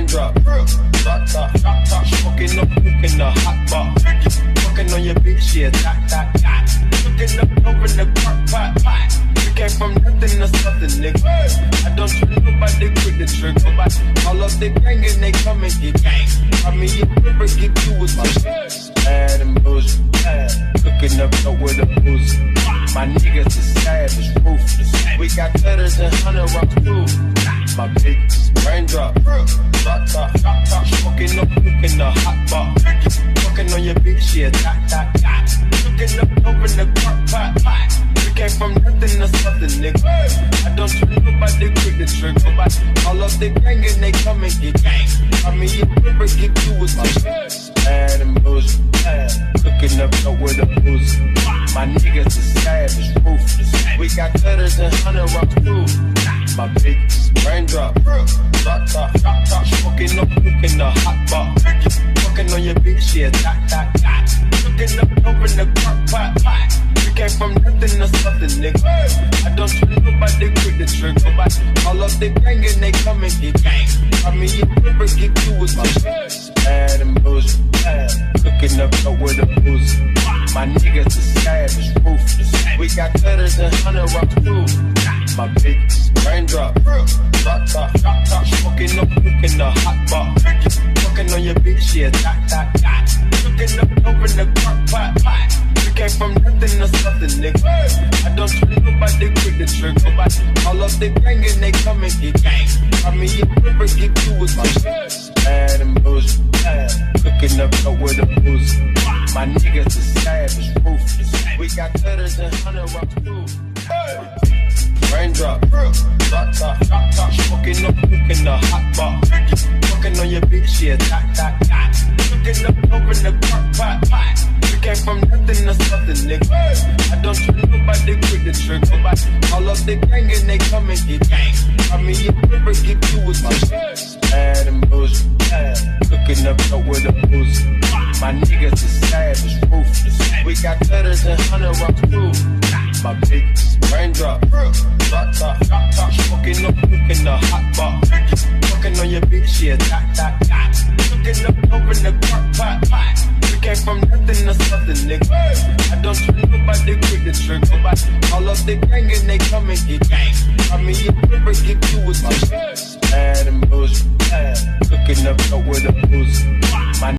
raindrop. Drop top, smoking up, cooking the hot bar. Fucking on your bitch, yeah, dot. Cooking up over the crock pot. We came from nothing to something, nigga. I don't trust nobody with the trigger. All of the gang and they come and get gang. I mean, you never get you with my shit. Bad and bullshit. Cooking up with a boozy. My niggas is savage, ruthless. We got cutters and 100 rocks too. My bitch, raindrop, drop top, smoking up, cooking the hot bar. Fucking on your bitch, yeah, dot. Cooking up over the crock pot. We came from nothing to something, nigga. I don't trust nobody with the trigger. All of the gang and they come and get gang. I mean, you never get you with my shit. Bad and bullshit. Cooking up with a boozy. My niggas is savage, ruthless. We got cutters and 100 rocks too. My bitch, raindrop, drop top, smoking up, cooking the hot bar. Fucking on your bitch, yeah, dot. Cooking up over the crock pot. We came from nothing to something, nigga. I don't trust nobody with the trigger. All of the gang and they come and get gang. I mean, you never get you with my shit. Bad and bullshit. Cooking up with a boozy. My niggas is savage, ruthless. We got cutters and 100 rocks too. My bitch, raindrop, drop top, smoking up, cooking the hot bar. Fucking on your bitch, yeah, dot. Cooking up over the crock pot. We came from nothing to something, nigga. I don't trust nobody with the trigger. All of the gang and they come and get gang. I mean, you never get you with my shit. Bad and bullshit. Cooking up with a boozy. My niggas is savage, ruthless. We got cutters and 100 rocks too. Raindrop, drop top, smoking up, cooking the hot bar. Fucking on your bitch, yeah, dot. Cooking up over the crock pot. We came from nothing to something, nigga. I don't trust nobody with the trigger. All of the gang and they come and get gang. I mean, you never get you with my shit. Bad and bullshit. Cooking up with a boozy. My niggas is savage, ruthless. We got cutters and 100 rocks too. My bitch, raindrop, drop top, smoking up, cooking the hot bar. Fucking on your bitch, yeah, dot. Cooking up over the crock pot. We came from nothing to something, nigga. I don't trust nobody with the trigger. All of the gang and they come and get gang. I mean, you never get you with my shit. Bad and bullshit. Cooking up with a boozy.